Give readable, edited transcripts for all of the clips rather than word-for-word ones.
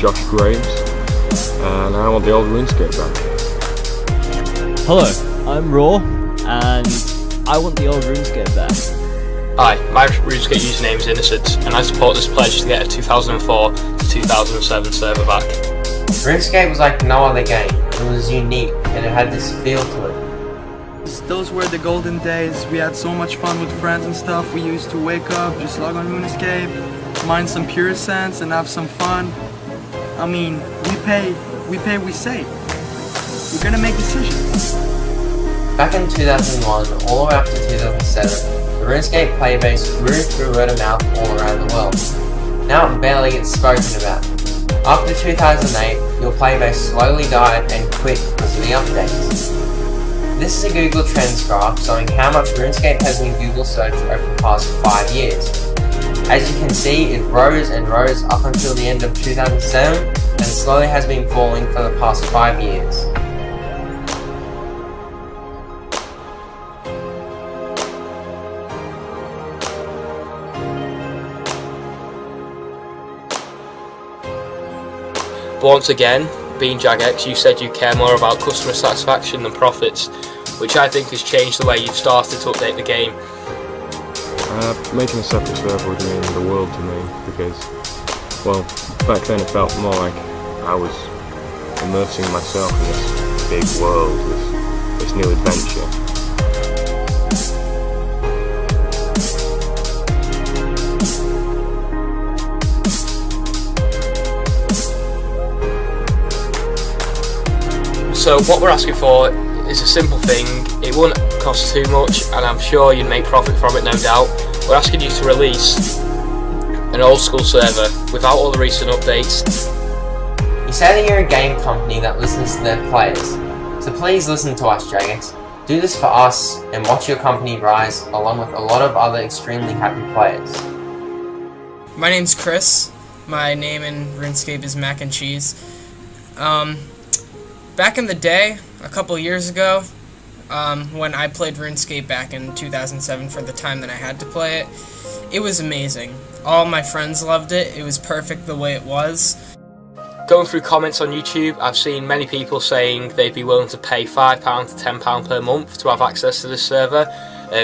Josh Graves, and I want the old Runescape back. Hello, I'm Raw, and I want the old Runescape back. Hi, my Runescape username is Innocent, and I support this pledge to get a 2004 to 2007 server back. Runescape was like no other game. It was unique, and it had this feel to it. Those were the golden days. We had so much fun with friends and stuff. We used to wake up, just log on Runescape, mine some pure cents, and have some fun. I mean, we pay, we save. We're gonna make decisions. Back in 2001, all the way up to 2007, the Runescape playbase grew through word of mouth all around the world. Now it barely gets spoken about. After 2008, your playbase slowly died and quit because of the updates. This is a Google Trends graph showing how much Runescape has been Google searched over the past 5 years. As you can see, it rose and rose up until the end of 2007 and slowly has been falling for the past 5 years. But once again, being Jagex, you said you care more about customer satisfaction than profits, which I think has changed the way you've started to update the game. Making a separate server would mean the world to me, because, well, back then it felt more like I was immersing myself in this big world, this new adventure. So what we're asking for is a simple thing. It won't cost too much, and I'm sure you'd make profit from it, no doubt. We're asking you to release an old school server without all the recent updates. You say that you're a game company that listens to their players, so please listen to us, Jagex. Do this for us and watch your company rise along with a lot of other extremely happy players. My name's Chris. My name in RuneScape is Mac and Cheese. Back in the day, a couple years ago, when I played RuneScape back in 2007 for the time that I had to play it, it was amazing. All my friends loved it. It was perfect the way it was. Going through comments on YouTube, I've seen many people saying they'd be willing to pay £5 to £10 per month to have access to this server.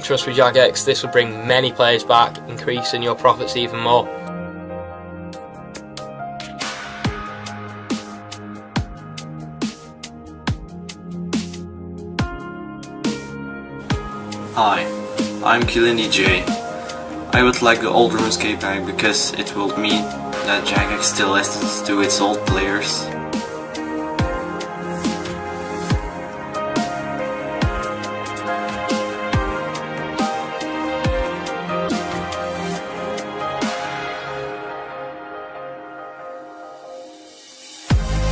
Trust me, Jagex, this would bring many players back, increasing your profits even more. Hi, I'm Kilini J. I would like the old RuneScape back because it will mean that Jagex still listens to its old players.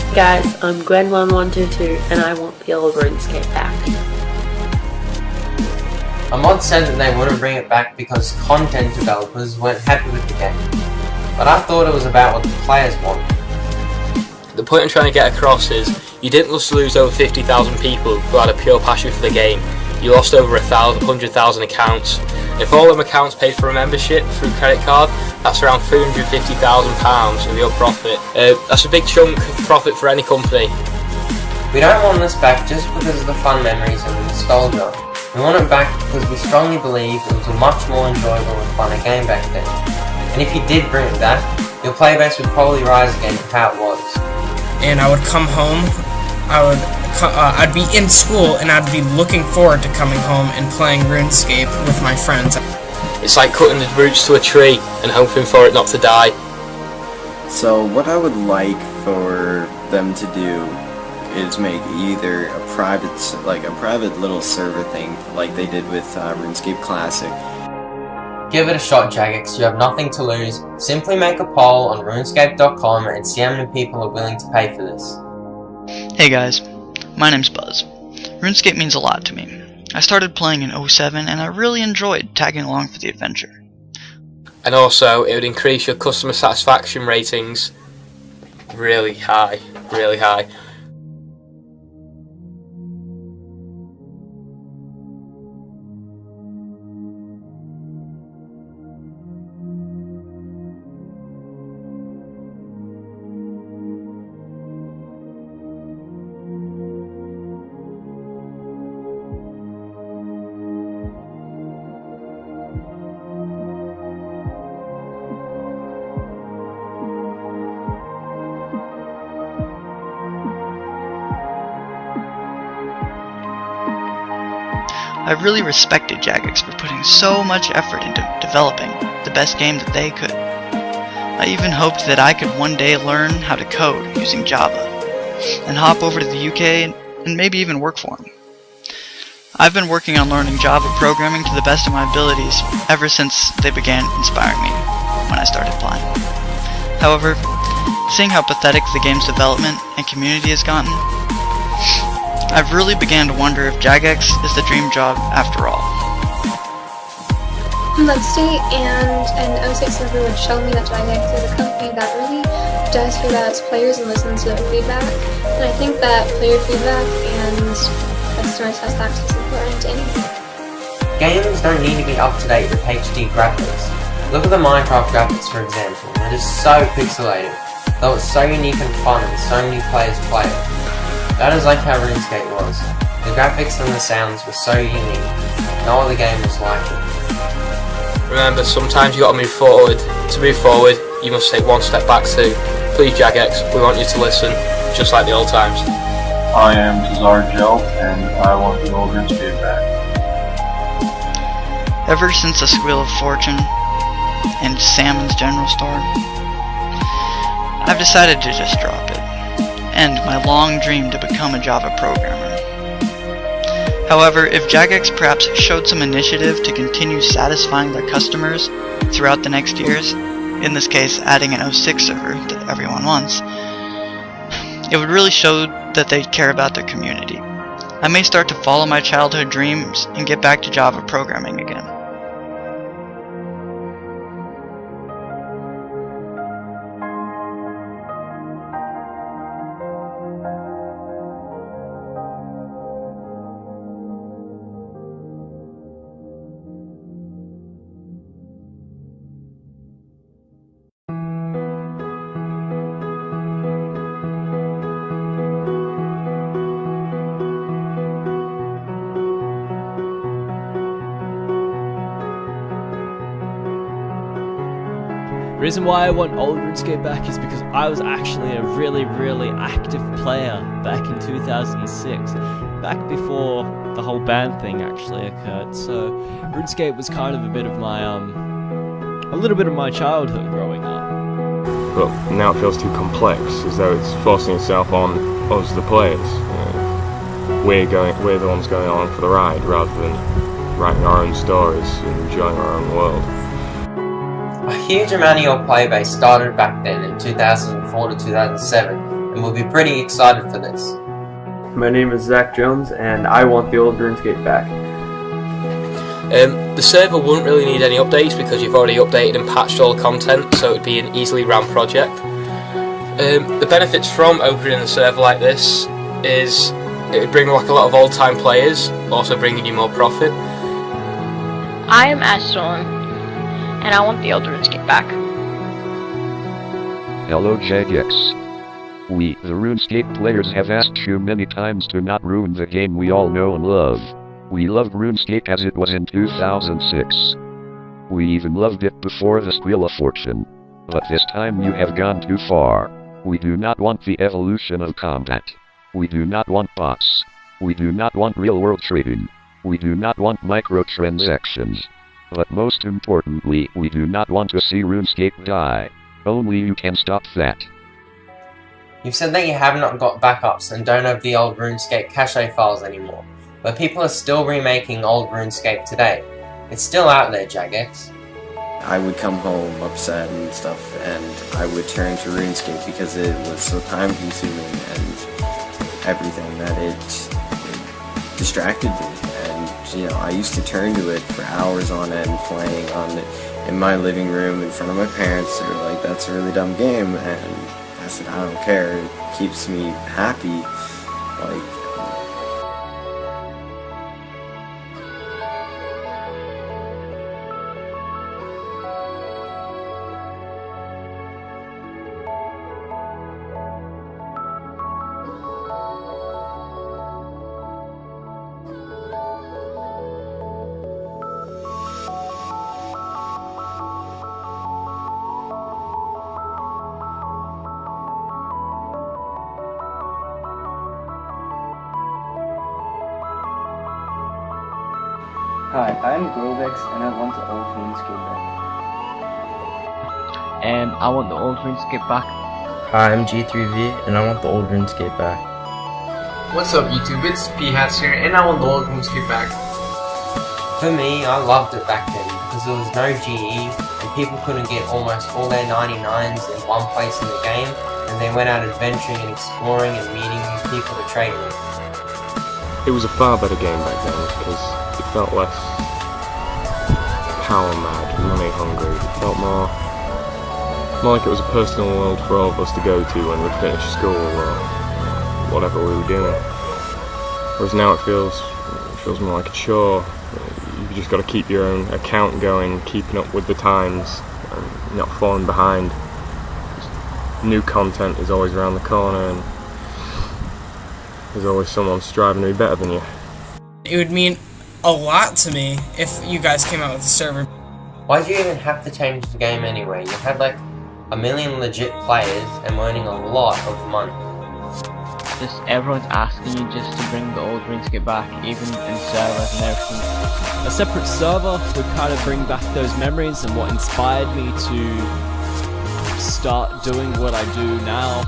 Hey guys, I'm Gwen1122 and I want the old RuneScape back. A mod said that they wouldn't bring it back because content developers weren't happy with the game, but I thought it was about what the players want. The point I'm trying to get across is, you didn't just lose over 50,000 people who had a pure passion for the game, you lost over 100,000 accounts. If all them accounts paid for a membership through credit card, that's around £350,000 of your profit. That's a big chunk of profit for any company. We don't want this back just because of the fun memories and the nostalgia. We want it back because we strongly believe it was a much more enjoyable and funner game back then. And if you did bring it back, your playbase would probably rise again to how it was. And I would come home, I'd be in school, and I'd be looking forward to coming home and playing RuneScape with my friends. It's like cutting the roots to a tree and hoping for it not to die. So what I would like for them to do is make either a private little server thing like they did with RuneScape Classic. Give it a shot, Jagex. You have nothing to lose. Simply make a poll on runescape.com and see how many people are willing to pay for this. Hey guys, my name's Buzz. RuneScape means a lot to me. I started playing in 07 and I really enjoyed tagging along for the adventure. And also, it would increase your customer satisfaction ratings really high, really high. I really respected Jagex for putting so much effort into developing the best game that they could. I even hoped that I could one day learn how to code using Java, and hop over to the UK and maybe even work for them. I've been working on learning Java programming to the best of my abilities ever since they began inspiring me when I started playing. However, seeing how pathetic the game's development and community has gotten, I've really began to wonder if Jagex is the dream job after all. Let's see, and an 06 server would show me that Jagex is a company that really does hear out its players and listens to their feedback, and I think that player feedback and customer satisfaction is important to anything. Games don't need to be up to date with HD graphics. Look at the Minecraft graphics for example, they're just so pixelated, though it's so unique and fun and so many players play it. That is like how RuneScape was. The graphics and the sounds were so unique, no other game was like it. Remember, sometimes you gotta move forward. To move forward, you must take one step back too. Please Jagex, we want you to listen, just like the old times. I am Tazar and I want the old RuneScape back. Ever since the Squeal of Fortune and Salmon's General Store, I've decided to just drop it, end my long dream to become a Java programmer. However, if Jagex perhaps showed some initiative to continue satisfying their customers throughout the next years, in this case adding an 06 server that everyone wants, it would really show that they care about their community. I may start to follow my childhood dreams and get back to Java programming again. The reason why I want old RuneScape back is because I was actually a really active player back in 2006, back before the whole ban thing actually occurred. So RuneScape was kind of a bit of my a little bit of my childhood growing up. But now it feels too complex, as though it's forcing itself on us, the players. We're the ones going on for the ride, rather than writing our own stories and enjoying our own world. A huge amount of your playbase started back then in 2004 to 2007, and we'll be pretty excited for this. My name is Zach Jones, and I want the old RuneScape back. The server wouldn't really need any updates because you've already updated and patched all the content, so it'd be an easily ran project. The benefits from opening a server like this is it would bring like a lot of old-time players, also bringing you more profit. I am Ashton, and I want the old RuneScape back. Hello Jagex. We, the RuneScape players, have asked you many times to not ruin the game we all know and love. We loved RuneScape as it was in 2006. We even loved it before the Squeal of Fortune. But this time you have gone too far. We do not want the evolution of combat. We do not want bots. We do not want real-world trading. We do not want microtransactions. But most importantly, we do not want to see RuneScape die. Only you can stop that. You've said that you have not got backups and don't have the old RuneScape cache files anymore, but people are still remaking old RuneScape today. It's still out there, Jagex. I would come home upset and stuff, and I would turn to RuneScape because it was so time consuming and everything that it distracted me. And you know, I used to turn to it for hours on end, playing on it in my living room in front of my parents. They were like, "That's a really dumb game," and I said, "I don't care. It keeps me happy." Like. Hi, I'm Jagex and I want the old RuneScape back. I want the old RuneScape back. Hi, I'm G3V and I want the old RuneScape back. What's up YouTube, it's P-Hats here and I want the old RuneScape back. For me, I loved it back then because there was no GE and people couldn't get almost all their 99s in one place in the game, and they went out adventuring and exploring and meeting new people to trade with. It was a far better game back then because it felt less power mad, money hungry. It felt more like it was a personal world for all of us to go to when we'd finish school or whatever we were doing. Whereas now it feels more like a chore. You've just got to keep your own account going, keeping up with the times, and not falling behind. New content is always around the corner, and there's always someone striving to be better than you. It would mean a lot to me if you guys came out with a server. Why'd you even have to change the game anyway? You had like a million legit players and were earning a lot of money. Just everyone's asking you just to bring the old RuneScape back, even in servers and everything. A separate server would kind of bring back those memories and what inspired me to start doing what I do now.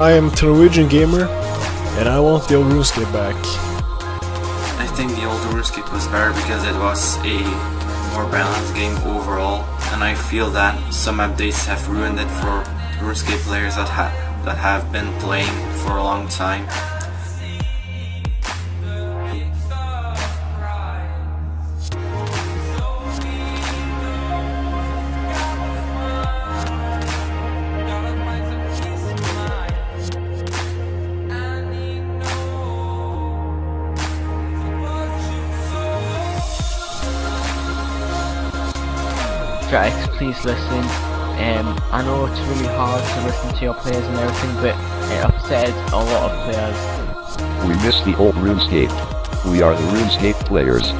I am Norwegian Gamer, and I want the old RuneScape back. I think the old RuneScape was better because it was a more balanced game overall, and I feel that some updates have ruined it for RuneScape players that have been playing for a long time. Jagex, please listen. I know it's really hard to listen to your players and everything, but it upsets a lot of players. We miss the old RuneScape. We are the RuneScape players.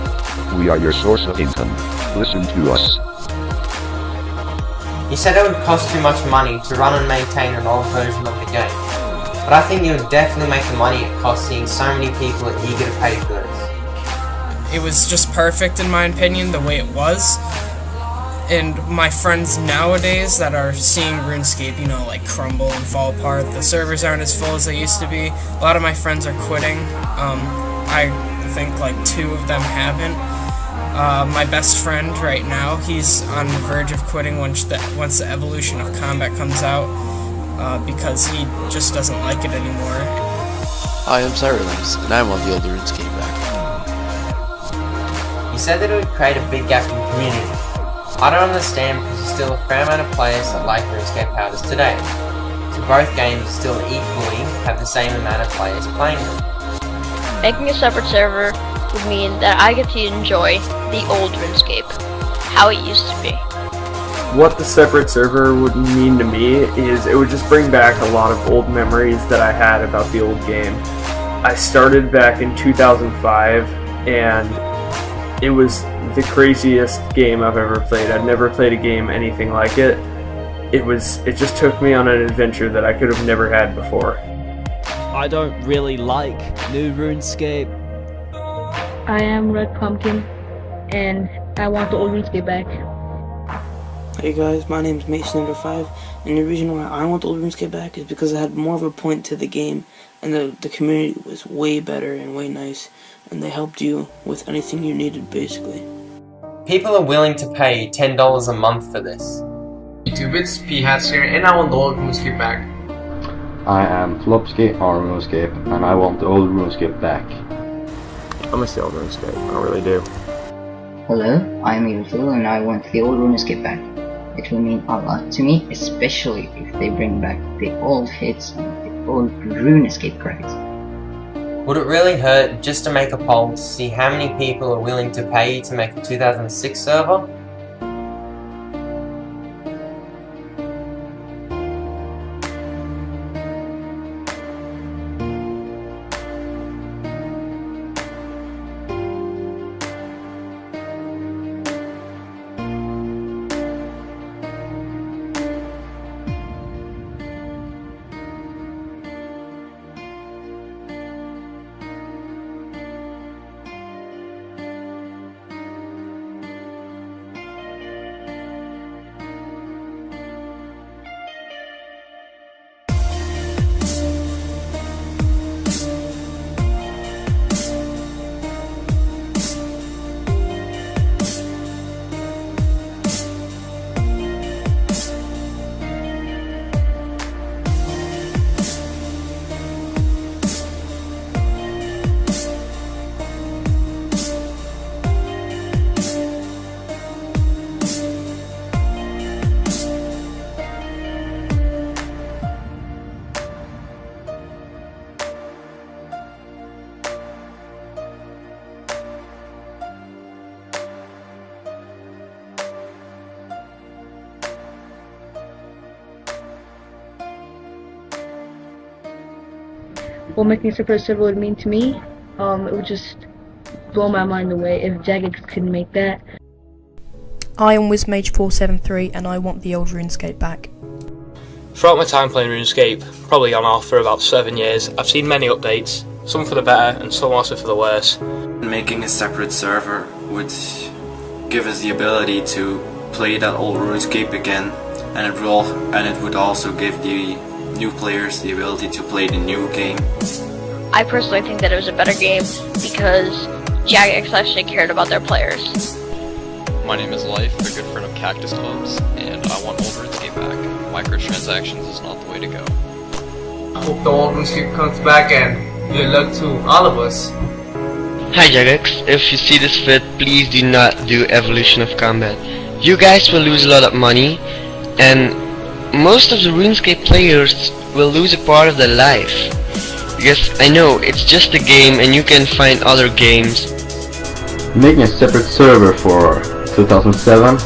We are your source of income. Listen to us. You said it would cost too much money to run and maintain an old version of the game, but I think you would definitely make the money it costs seeing so many people are eager to pay for this. It was just perfect in my opinion, the way it was. And my friends nowadays that are seeing RuneScape, you know, like crumble and fall apart, the servers aren't as full as they used to be. A lot of my friends are quitting. I think like 2 of them haven't. My best friend right now, he's on the verge of quitting once the evolution of combat comes out, because he just doesn't like it anymore. Hi, I'm Cyrus, and I want the old RuneScape back. You said that it would create a big gap in the community. I don't understand because there's still a fair amount of players that like RuneScape how it is today. So both games still equally have the same amount of players playing them. Making a separate server would mean that I get to enjoy the old RuneScape, how it used to be. What the separate server would mean to me is it would just bring back a lot of old memories that I had about the old game. I started back in 2005 and it was the craziest game I've ever played. I'd never played a game anything like it. It just took me on an adventure that I could have never had before. I don't really like new RuneScape. I am Red Pumpkin, and I want the old RuneScape back. Hey guys, my name is Mason5, and the reason why I want the old RuneScape back is because it had more of a point to the game, and the community was way better and way nice, and they helped you with anything you needed, basically. People are willing to pay $10 a month for this. YouTube, it's P-Hats here, and I want the old RuneScape back. I am Flopsky or RuneScape, and I want the old RuneScape back. I miss the old RuneScape, I really do. Hello, I'm Evil, and I want the old RuneScape back. It will mean a lot to me, especially if they bring back the old hits and the old RuneScape graphics. Would it really hurt just to make a poll to see how many people are willing to pay you to make a 2006 server? what making a separate server would mean to me. It would just blow my mind away if Jagex could make that. I am WizMage473 and I want the old RuneScape back. Throughout my time playing RuneScape, probably on off for about 7 years, I've seen many updates, some for the better and some also for the worse. Making a separate server would give us the ability to play that old RuneScape again, and it would also give the new players the ability to play the new game. I personally think that it was a better game because Jagex actually cared about their players. My name is Life, a good friend of Cactus Clubs, and I want old RuneScape back. Microtransactions is not the way to go. I hope the old RuneScape comes back, and good luck to all of us. Hi Jagex, if you see this fit, please do not do Evolution of Combat. You guys will lose a lot of money, and most of the RuneScape players will lose a part of their life. Because I know, it's just a game and you can find other games. Making a separate server for 2007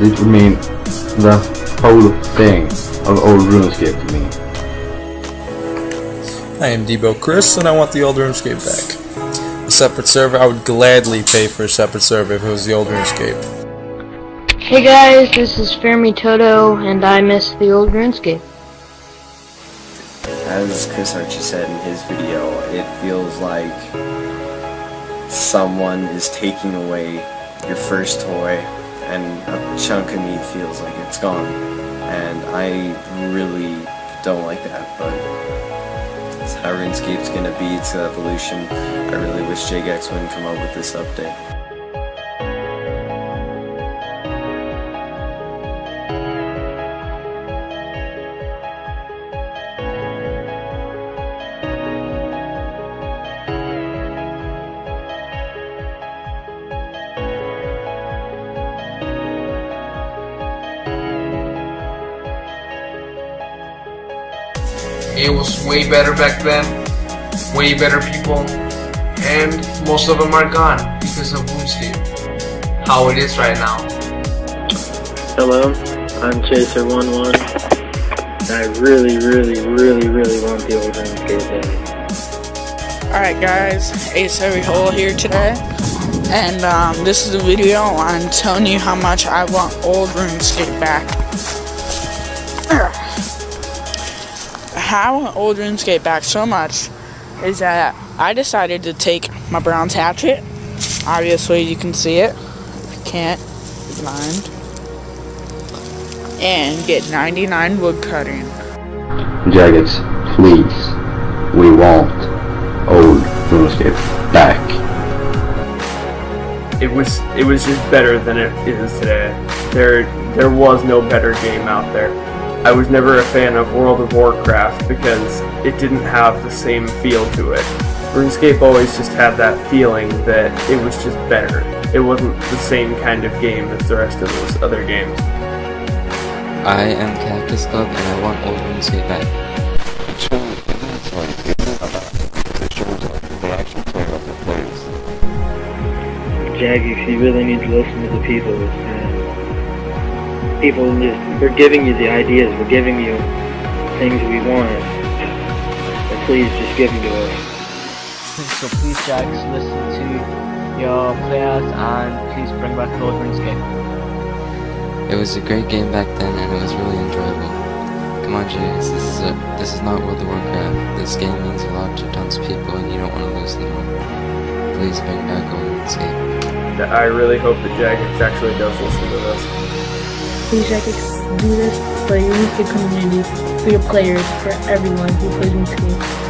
did mean the whole thing of old RuneScape to me. I am Debo Chris and I want the old RuneScape back. A separate server, I would gladly pay for a separate server if it was the old RuneScape. Hey guys, this is Fermi Toto, and I miss the old RuneScape. As Chris Archie said in his video, it feels like someone is taking away your first toy and a chunk of meat feels like it's gone. And I really don't like that, but it's how RuneScape's gonna be. It's an evolution. I really wish Jagex wouldn't come up with this update. It was way better back then, way better people, and most of them are gone because of RuneScape. How it is right now. Hello, I'm Chaser11, and I really want the old RuneScape back. Alright guys, Ace Heavy Hole here today, and this is a video on telling you how much I want old RuneScape back. How I want old RuneScape back so much is that I decided to take my bronze hatchet. Obviously you can see it. If you can't, you're blind. And get 99 wood cutting. Jagex, please, we want old RuneScape back. It was just better than it is today. There was no better game out there. I was never a fan of World of Warcraft because it didn't have the same feel to it. RuneScape always just had that feeling that it was just better. It wasn't the same kind of game as the rest of those other games. I am Cactus Club and I want old RuneScape back. Jagex, you really need to listen to the people. People we're giving you the ideas, we're giving you things we want, and please just give them to us. So please Jagex, listen to your players and please bring back the old RuneScape. It was a great game back then and it was really enjoyable. Come on Jagex, this is not World of Warcraft. This game means a lot to tons of people and you don't want to lose them all. Please bring back old RuneScape. I really hope that Jagex actually does listen to this. Please Jagex, do this for your RuneScape community, for your players, for everyone who plays RuneScape.